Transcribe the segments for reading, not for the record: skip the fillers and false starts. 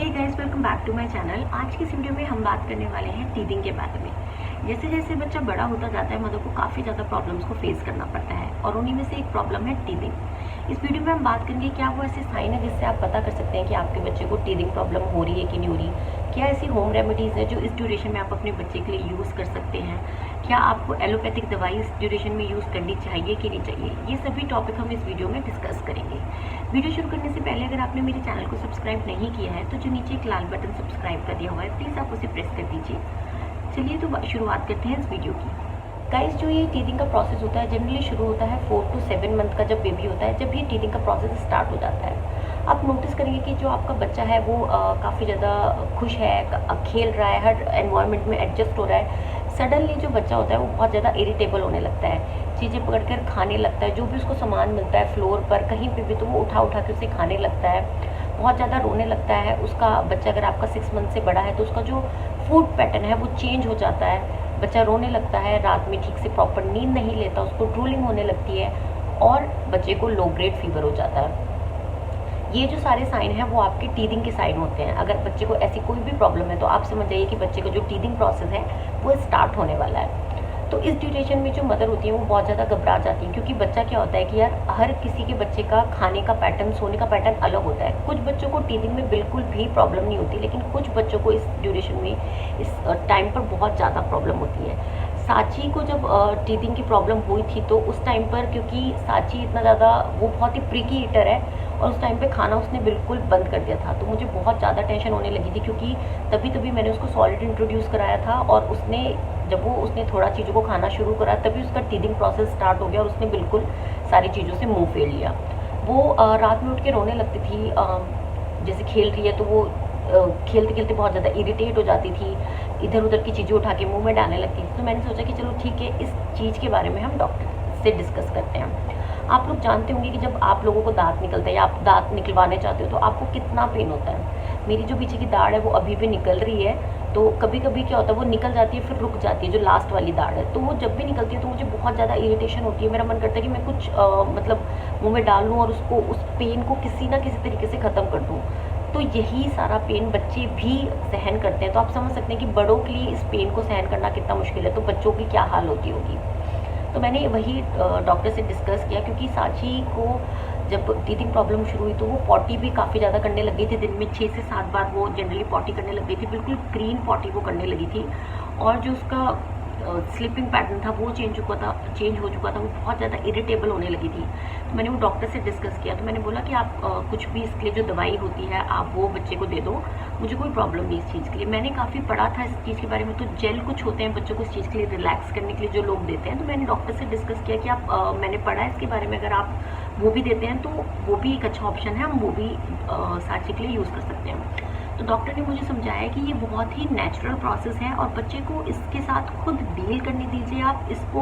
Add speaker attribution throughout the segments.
Speaker 1: Hey guys, welcome back to my channel. आज की इस वीडियो में हम बात करने वाले हैं टीथिंग के बारे में। जैसे जैसे बच्चा बड़ा होता जाता है, मदर को काफ़ी ज़्यादा प्रॉब्लम्स को फेस करना पड़ता है और उन्हीं में से एक प्रॉब्लम है टीथिंग। इस वीडियो में हम बात करेंगे क्या वो ऐसे साइन है जिससे आप पता कर सकते हैं कि आपके बच्चे को टीथिंग प्रॉब्लम हो रही है कि नहीं हो रही। क्या ऐसी होम रेमेडीज़ है जो इस ड्यूरेशन में आप अपने बच्चे के लिए यूज़ कर सकते हैं। क्या आपको एलोपैथिक दवाई इस ड्यूरेशन में यूज़ करनी चाहिए कि नहीं चाहिए। ये सभी टॉपिक हम इस वीडियो में डिस्कस करेंगे। वीडियो शुरू करने से पहले अगर आपने मेरे चैनल को सब्सक्राइब नहीं किया है तो जो नीचे एक लाल बटन सब्सक्राइब का दिया हुआ है, प्लीज़ आप उसे प्रेस कर दीजिए। चलिए तो शुरुआत करते हैं इस वीडियो की। गाइस, जो ये टीथिंग का प्रोसेस होता है जनरली शुरू होता है 4 to 7 मंथ का जब बेबी होता है, जब ये टीथिंग का प्रोसेस स्टार्ट हो जाता है। आप नोटिस करेंगे कि जो आपका बच्चा है वो काफ़ी ज़्यादा खुश है, खेल रहा है, हर एनवायरनमेंट में एडजस्ट हो रहा है। सडनली जो बच्चा होता है वो बहुत ज़्यादा इरिटेबल होने लगता है, चीज़ें पकड़कर खाने लगता है, जो भी उसको सामान मिलता है फ्लोर पर कहीं पे भी तो वो उठा उठा कर उसे खाने लगता है, बहुत ज़्यादा रोने लगता है। उसका बच्चा अगर आपका 6 मंथ से बड़ा है तो उसका जो फूड पैटर्न है वो चेंज हो जाता है। बच्चा रोने लगता है, रात में ठीक से प्रॉपर नींद नहीं लेता, उसको ड्रूलिंग होने लगती है और बच्चे को लो ग्रेड फीवर हो जाता है। ये जो सारे साइन हैं वो आपके टीथिंग के साइन होते हैं। अगर बच्चे को ऐसी कोई भी प्रॉब्लम है तो आप समझ जाइए कि बच्चे का जो टीथिंग प्रोसेस है वो स्टार्ट होने वाला है। तो इस ड्यूरेशन में जो मदर होती है वो बहुत ज़्यादा घबरा जाती है, क्योंकि बच्चा क्या होता है कि यार हर किसी के बच्चे का खाने का पैटर्न, सोने का पैटर्न अलग होता है। कुछ बच्चों को टीथिंग में बिल्कुल भी प्रॉब्लम नहीं होती, लेकिन कुछ बच्चों को इस ड्यूरेशन में, इस टाइम पर बहुत ज़्यादा प्रॉब्लम होती है। साची को जब टीथिंग की प्रॉब्लम हुई थी तो उस टाइम पर, क्योंकि साची इतना ज़्यादा, वो बहुत ही प्रीकी ईटर है और उस टाइम पे खाना उसने बिल्कुल बंद कर दिया था, तो मुझे बहुत ज़्यादा टेंशन होने लगी थी, क्योंकि तभी मैंने उसको सॉलिड इंट्रोड्यूस कराया था और उसने थोड़ा चीज़ों को खाना शुरू करा तभी उसका टीथिंग प्रोसेस स्टार्ट हो गया और उसने बिल्कुल सारी चीज़ों से मुंह फेर लिया। वो रात में उठ के रोने लगती थी, जैसे खेल रही है तो वो खेलते खेलते बहुत ज़्यादा इरिटेट हो जाती थी, इधर उधर की चीज़ें उठा के मुंह में डालने लगती थी। तो मैंने सोचा कि चलो ठीक है, इस चीज़ के बारे में हम डॉक्टर से डिस्कस करते हैं। आप लोग जानते होंगे कि जब आप लोगों को दांत निकलता है या आप दांत निकलवाने चाहते हो तो आपको कितना पेन होता है। मेरी जो पीछे की दाढ़ है वो अभी भी निकल रही है, तो कभी कभी क्या होता है वो निकल जाती है फिर रुक जाती है, जो लास्ट वाली दाढ़ है, तो वो जब भी निकलती है तो मुझे बहुत ज़्यादा इरिटेशन होती है। मेरा मन करता है कि मैं कुछ मतलब मुँह में डाल लूँ और उस पेन को किसी ना किसी तरीके से ख़त्म कर दूँ। तो यही सारा पेन बच्चे भी सहन करते हैं, तो आप समझ सकते हैं कि बड़ों के लिए इस पेन को सहन करना कितना मुश्किल है, तो बच्चों की क्या हाल होती होगी। तो मैंने वही डॉक्टर से डिस्कस किया, क्योंकि साची को जब टीथिंग प्रॉब्लम शुरू हुई तो वो पॉटी भी काफ़ी ज़्यादा करने लग गई थी। दिन में 6 से 7 बार वो जनरली पॉटी करने लग गई थी, बिल्कुल क्लीन पॉटी वो करने लगी थी। और जो उसका स्लीपिंग पैटर्न था वो चेंज हो चुका था, वो बहुत ज़्यादा इरिटेबल होने लगी थी। तो मैंने वो डॉक्टर से डिस्कस किया, तो मैंने बोला कि आप कुछ भी इसके लिए जो दवाई होती है आप वो बच्चे को दे दो, मुझे कोई प्रॉब्लम नहीं इस चीज़ के लिए। मैंने काफ़ी पढ़ा था इस चीज़ के बारे में, तो जेल कुछ होते हैं बच्चों को इस चीज़ के लिए रिलैक्स करने के लिए जो लोग देते हैं। तो मैंने डॉक्टर से डिस्कस किया कि आप मैंने पढ़ा है इसके बारे में, अगर आप वो भी देते हैं तो वो भी एक अच्छा ऑप्शन है, हम वो भी साची के लिए यूज़ कर सकते हैं। तो डॉक्टर ने मुझे समझाया कि ये बहुत ही नेचुरल प्रोसेस है और बच्चे को इसके साथ खुद डील करने दीजिए। आप इसको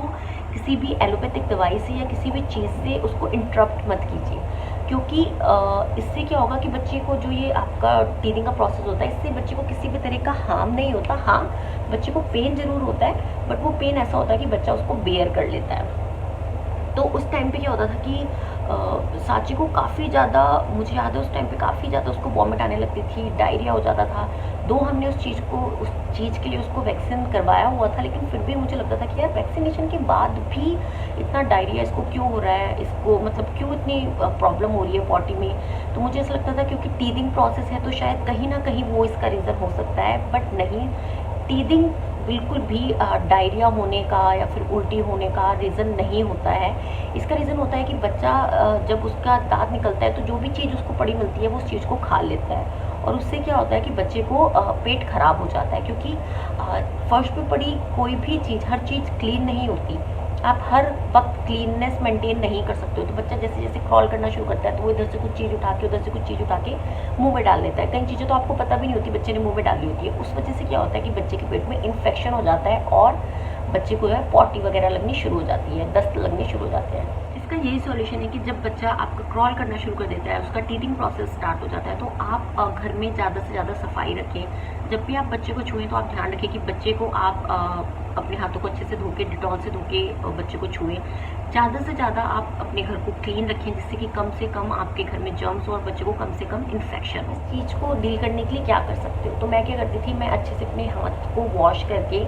Speaker 1: किसी भी एलोपैथिक दवाई से या किसी भी चीज़ से उसको इंटरप्ट मत कीजिए, क्योंकि इससे क्या होगा कि बच्चे को जो ये आपका टीथिंग का प्रोसेस होता है इससे बच्चे को किसी भी तरह का हार्म नहीं होता। हाँ, बच्चे को पेन ज़रूर होता है, बट वो पेन ऐसा होता है कि बच्चा उसको बेयर कर लेता है। तो उस टाइम पे क्या होता था कि साची को काफ़ी ज़्यादा, मुझे याद है उस टाइम पे काफ़ी ज़्यादा उसको वॉमिट आने लगती थी, डायरिया हो जाता था। दो हमने उस चीज़ के लिए उसको वैक्सीन करवाया हुआ था, लेकिन फिर भी मुझे लगता था कि यार वैक्सीनेशन के बाद भी इतना डायरिया इसको क्यों हो रहा है, इसको मतलब क्यों इतनी प्रॉब्लम हो रही है पॉटी में। तो मुझे ऐसा लगता था क्योंकि टीथिंग प्रोसेस है तो शायद कहीं ना कहीं वो इसका रीज़न हो सकता है, बट नहीं, टीथिंग बिल्कुल भी डायरिया होने का या फिर उल्टी होने का रीज़न नहीं होता है। इसका रीज़न होता है कि बच्चा जब उसका दांत निकलता है तो जो भी चीज़ उसको पड़ी मिलती है वो उस चीज़ को खा लेता है और उससे क्या होता है कि बच्चे को पेट खराब हो जाता है, क्योंकि फर्श पे पड़ी कोई भी चीज़, हर चीज़ क्लीन नहीं होती। आप हर वक्त क्लीननेस मेंटेन नहीं कर सकते हो, तो बच्चा जैसे जैसे क्रॉल करना शुरू करता है तो वो इधर से कुछ चीज़ उठा के उधर से कुछ चीज़ उठा के मुंह में डाल लेता है। कई चीज़ें तो आपको पता भी नहीं होती बच्चे ने मुंह में डाली होती है। उस वजह से क्या होता है कि बच्चे के पेट में इन्फेक्शन हो जाता है और बच्चे को जो है पॉटी वगैरह लगनी शुरू हो जाती है, दस्त लगने शुरू हो जाते हैं। इसका यही सॉल्यूशन है कि जब बच्चा आपका क्रॉल करना शुरू कर देता है, उसका टीथिंग प्रोसेस स्टार्ट हो जाता है, तो आप घर में ज़्यादा से ज़्यादा सफाई रखें। जब भी आप बच्चे को छुएं तो आप ध्यान रखें कि बच्चे को आप अपने हाथों को अच्छे से धो के, डिटॉल से धो के बच्चे को छुएं। ज़्यादा से ज़्यादा आप अपने घर को क्लीन रखें, जिससे कि कम से कम आपके घर में जर्म्स हो और बच्चे को कम से कम इन्फेक्शन हो। इस चीज़ को डील करने के लिए क्या कर सकते हो? तो मैं क्या करती थी, मैं अच्छे से अपने हाथ को वॉश करके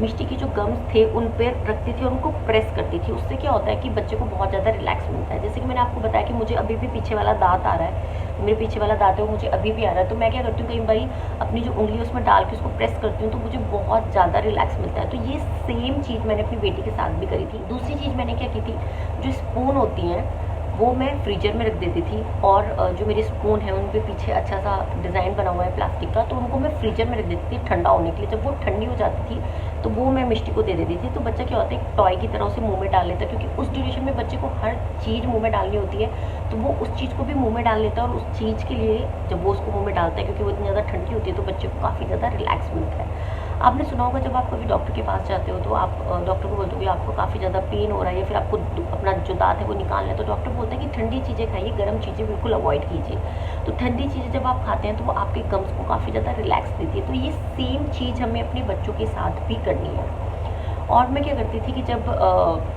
Speaker 1: मिष्टी के जो गम्स थे उन पर रखती थी और उनको प्रेस करती थी। उससे क्या होता है कि बच्चे को बहुत ज़्यादा रिलैक्स मिलता है। जैसे कि मैंने आपको बताया कि मुझे अभी भी पीछे वाला दाँत आ रहा है, मेरे पीछे वाला दाँत है वो मुझे अभी भी आ रहा है, तो मैं क्या करती हूँ, कई बारी अपनी जो उंगली उसमें डाल के उसको प्रेस करती हूँ तो मुझे बहुत ज़्यादा रिलैक्स मिलता है। तो ये सेम चीज़ मैंने अपनी बेटी के साथ भी करी थी। दूसरी चीज़ मैंने क्या की थी, जो स्पून होती हैं वो मैं फ्रीजर में रख देती थी, और जो मेरे स्पून है उन पे पीछे अच्छा सा डिज़ाइन बना हुआ है प्लास्टिक का, तो उनको मैं फ्रीजर में रख देती थी ठंडा होने के लिए। जब वो ठंडी हो जाती थी तो वो मैं मिष्टी को दे देती थी। तो बच्चा क्या होता है, एक टॉय की तरह उसे मुंह में डाल लेता है, क्योंकि उस ड्यूरेशन में बच्चे को हर चीज़ मुंह में डालनी होती है, तो वो उस चीज़ को भी मुंह में डाल लेता है। और उस चीज़ के लिए जब वो उसको मुंह में डालता है, क्योंकि वो इतनी ज़्यादा ठंडी होती है, तो बच्चे को काफ़ी ज़्यादा रिलैक्स मिलता है। आपने सुना होगा, जब आप कभी डॉक्टर के पास जाते हो तो आप डॉक्टर को बोलते हो कि आपको काफ़ी ज़्यादा पेन हो रहा है या फिर आपको अपना जो दाँत है वो निकालना है, तो डॉक्टर बोलता है कि ठंडी चीज़ें खाइए, गर्म चीज़ें बिल्कुल अवॉइड कीजिए। तो ठंडी चीज़ें जब आप खाते हैं तो वो आपके गम्स को काफ़ी ज़्यादा रिलैक्स देती है। तो ये सेम चीज़ हमें अपने बच्चों के साथ भी करनी है। और मैं क्या करती थी कि जब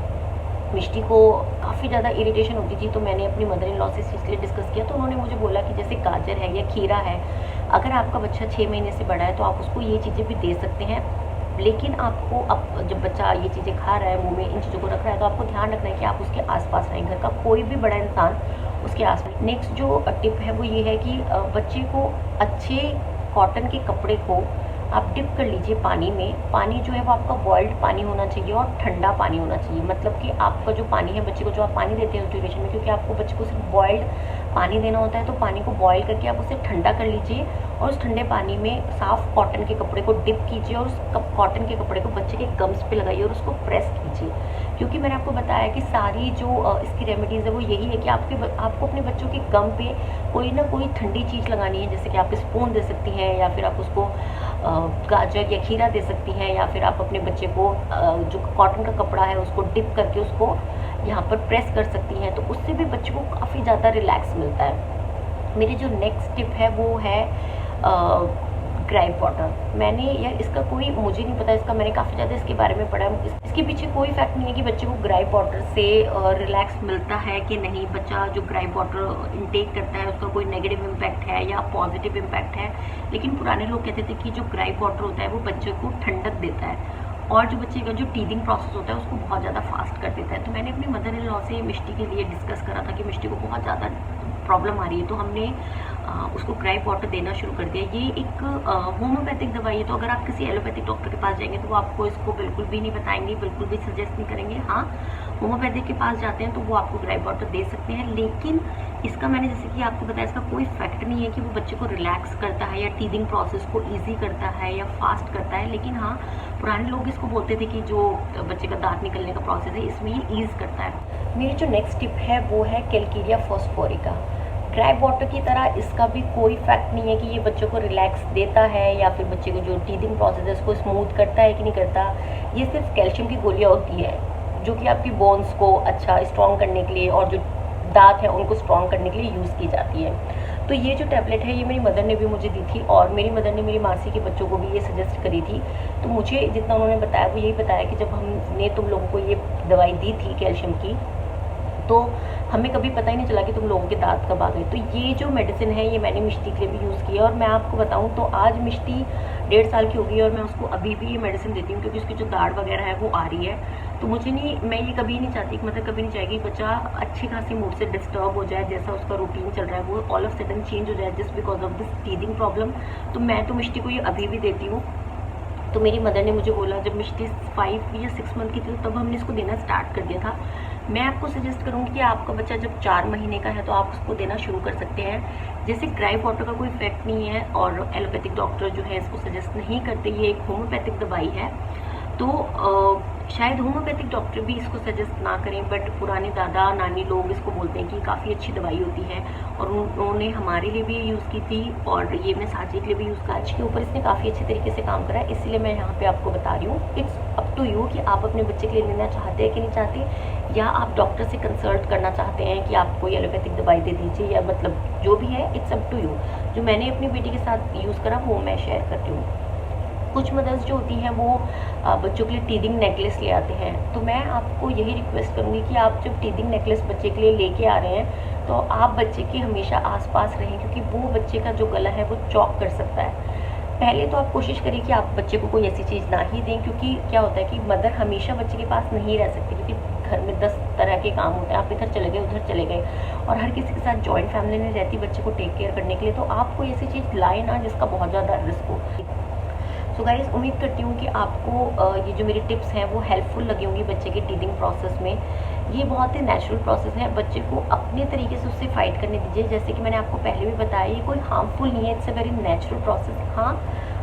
Speaker 1: मिष्टी को काफ़ी ज़्यादा इरिटेशन होती थी, तो मैंने अपनी मदर इन लॉ से इसलिए डिस्कस किया, तो उन्होंने मुझे बोला कि जैसे गाजर है या खीरा है, अगर आपका बच्चा 6 महीने से बड़ा है तो आप उसको ये चीज़ें भी दे सकते हैं, लेकिन आपको अब जब बच्चा ये चीज़ें खा रहा है, मुंह में इन चीज़ों को रख रहा है, तो आपको ध्यान रखना है कि आप उसके आसपास रहें, घर का कोई भी बड़ा इंसान उसके आसपास। नेक्स्ट जो टिप है वो ये है कि बच्चे को अच्छे कॉटन के कपड़े को आप डिप कर लीजिए पानी में। पानी जो है वो आपका बॉइल्ड पानी होना चाहिए और ठंडा पानी होना चाहिए। मतलब कि आपका जो पानी है, बच्चे को जो आप पानी देते हैं उस ड्यूरेशन में, क्योंकि आपको बच्चे को सिर्फ बॉइल्ड पानी देना होता है, तो पानी को बॉयल करके आप उसे ठंडा कर लीजिए और उस ठंडे पानी में साफ़ कॉटन के कपड़े को डिप कीजिए और उस कॉटन के कपड़े को बच्चे के गम्स पे लगाइए और उसको प्रेस कीजिए। क्योंकि मैंने आपको बताया कि सारी जो इसकी रेमेडीज़ है वो यही है कि आपको अपने बच्चों के गम पे कोई ना कोई ठंडी चीज़ लगानी है। जैसे कि आप स्पून दे सकती हैं, या फिर आप उसको गाजर या खीरा दे सकती हैं, या फिर आप अपने बच्चे को जो कॉटन का कपड़ा है उसको डिप करके उसको यहाँ पर प्रेस कर सकती हैं, तो उससे भी बच्चे को काफ़ी ज़्यादा रिलैक्स मिलता है। मेरी जो नेक्स्ट टिप है वो है ग्राइप वाटर। मैंने यार इसका कोई मुझे नहीं पता, इसका मैंने काफ़ी ज़्यादा इसके बारे में पढ़ा है। इसके पीछे कोई फैक्ट नहीं है कि बच्चे को ग्राइप वाटर से रिलैक्स मिलता है कि नहीं। बच्चा जो ग्राइप वाटर इनटेक करता है उसका कोई नेगेटिव इम्पैक्ट है या पॉजिटिव इम्पैक्ट है, लेकिन पुराने लोग कहते थे कि जो ग्राइप वाटर होता है वो बच्चे को ठंडक देता है और जो बच्चे का जो टीदिंग प्रोसेस होता है उसको बहुत ज़्यादा फास्ट कर देता है। तो मैंने अपनी मदर इन लॉ से मिष्टी के लिए डिस्कस करा था कि मिष्टी को बहुत ज़्यादा प्रॉब्लम आ रही है, तो हमने उसको ग्राइप वाटर देना शुरू कर दिया। ये एक होम्योपैथिक दवाई है, तो अगर आप किसी एलोपैथिक डॉक्टर के पास जाएंगे तो वो आपको इसको बिल्कुल भी नहीं बताएंगे, बिल्कुल भी सजेस्ट नहीं करेंगे। हाँ, होम्योपैथिक के पास जाते हैं तो वो आपको ग्राइप वाटर दे सकते हैं, लेकिन इसका मैंने जैसे कि आपको बताया, इसका कोई फैक्ट नहीं है कि वो बच्चे को रिलैक्स करता है या टीदिंग प्रोसेस को ईजी करता है या फास्ट करता है। लेकिन हाँ, पुराने लोग इसको बोलते थे कि जो बच्चे का दांत निकलने का प्रोसेस है इसमें ये ईज करता है। मेरी जो नेक्स्ट टिप है वो है कैलकेरिया फॉस्फोरिका। ग्राइप वाटर की तरह इसका भी कोई फैक्ट नहीं है कि ये बच्चों को रिलैक्स देता है या फिर बच्चे को जो टीदिंग प्रोसेस है उसको स्मूथ करता है कि नहीं करता। ये सिर्फ कैल्शियम की गोलियाँ होती है जो कि आपकी बोन्स को अच्छा स्ट्रॉन्ग करने के लिए और जो दांत है उनको स्ट्रॉन्ग करने के लिए यूज़ की जाती है। तो ये जो टैबलेट है ये मेरी मदर ने भी मुझे दी थी और मेरी मदर ने मेरी मासी के बच्चों को भी ये सजेस्ट करी थी। तो मुझे जितना उन्होंने बताया वो यही बताया कि जब हमने तुम लोगों को ये दवाई दी थी कैल्शियम की, तो हमें कभी पता ही नहीं चला कि तुम लोगों के दांत कब आ गए। तो ये जो मेडिसिन है ये मैंने मिष्टी के लिए भी यूज़ की है और मैं आपको बताऊं तो आज मिष्टी 1.5 साल की हो गई है और मैं उसको अभी भी ये मेडिसिन देती हूँ, क्योंकि उसकी जो दाढ़ वगैरह है वो आ रही है। तो मुझे नहीं, मैं ये कभी नहीं चाहती, मतलब कभी नहीं चाहेगी बच्चा अच्छी खासी मूड से डिस्टर्ब हो जाए, जैसा उसका रूटीन चल रहा है वो ऑल ऑफ सडन चेंज हो जाए just because of this teething problem. तो मैं तो मिष्टी को ये अभी भी देती हूँ। तो मेरी मदर ने मुझे बोला, जब मिष्टी 5 या 6 मंथ की थी तब हमने इसको देना स्टार्ट कर दिया था। मैं आपको सजेस्ट करूँगी कि आपका बच्चा जब 4 महीने का है तो आप उसको देना शुरू कर सकते हैं। जैसे ग्राइप वाटर का कोई इफेक्ट नहीं है और एलोपैथिक डॉक्टर जो है इसको सजेस्ट नहीं करते, ये एक होम्योपैथिक दवाई है। तो शायद होम्योपैथिक डॉक्टर भी इसको सजेस्ट ना करें, बट पुराने दादा नानी लोग इसको बोलते हैं कि काफ़ी अच्छी दवाई होती है और उन्होंने हमारे लिए भी यूज़ की थी और ये मैं साजी के लिए भी यूज़ कर। आज के ऊपर इसने काफ़ी अच्छे तरीके से काम करा है, इसलिए मैं यहाँ पे आपको बता रही हूँ। इट्स अप टू यू कि आप अपने बच्चे के लिए लेना चाहते हैं कि नहीं चाहते, या आप डॉक्टर से कंसल्ट करना चाहते हैं कि आप कोई एलोपैथिक दवाई दे दीजिए, या मतलब जो भी है इट्स अप टू यू। जो मैंने अपनी बेटी के साथ यूज़ करा वो मैं शेयर करती हूँ। कुछ मदर्स जो होती हैं वो बच्चों के लिए टीदिंग नेकलेस ले आते हैं। तो मैं आपको यही रिक्वेस्ट करूँगी कि आप जब टीदिंग नेकलेस बच्चे के लिए लेके आ रहे हैं तो आप बच्चे के हमेशा आसपास रहें, क्योंकि वो बच्चे का जो गला है वो चॉक कर सकता है। पहले तो आप कोशिश करें कि आप बच्चे को कोई ऐसी चीज़ ना ही दें, क्योंकि क्या होता है कि मदर हमेशा बच्चे के पास नहीं रह सकती, क्योंकि घर में 10 तरह के काम होते हैं। आप इधर चले गए उधर चले गए, और हर किसी के साथ जॉइंट फैमिली में रहती बच्चे को टेक केयर करने के लिए, तो आप कोई ऐसी चीज़ लाए ना जिसका बहुत ज़्यादा रिस्क हो। सो गाइस, उम्मीद करती हूँ कि आपको ये जो मेरी टिप्स हैं वो हेल्पफुल लगी होंगी बच्चे के टीदिंग प्रोसेस में। ये बहुत ही नेचुरल प्रोसेस है, बच्चे को अपने तरीके से उससे फाइट करने दीजिए। जैसे कि मैंने आपको पहले भी बताया, ये कोई हार्मफुल नहीं है, it's a very natural process. हाँ,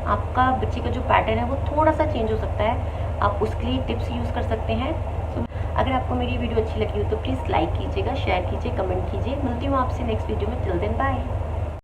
Speaker 1: आपका बच्चे का जो पैटर्न है वो थोड़ा सा चेंज हो सकता है, आप उसके लिए टिप्स यूज़ कर सकते हैं। सो अगर आपको मेरी वीडियो अच्छी लगी हो तो प्लीज़ लाइक कीजिएगा, शेयर कीजिए, कमेंट कीजिए। मिलती हूँ आपसे नेक्स्ट वीडियो में। Till then bye.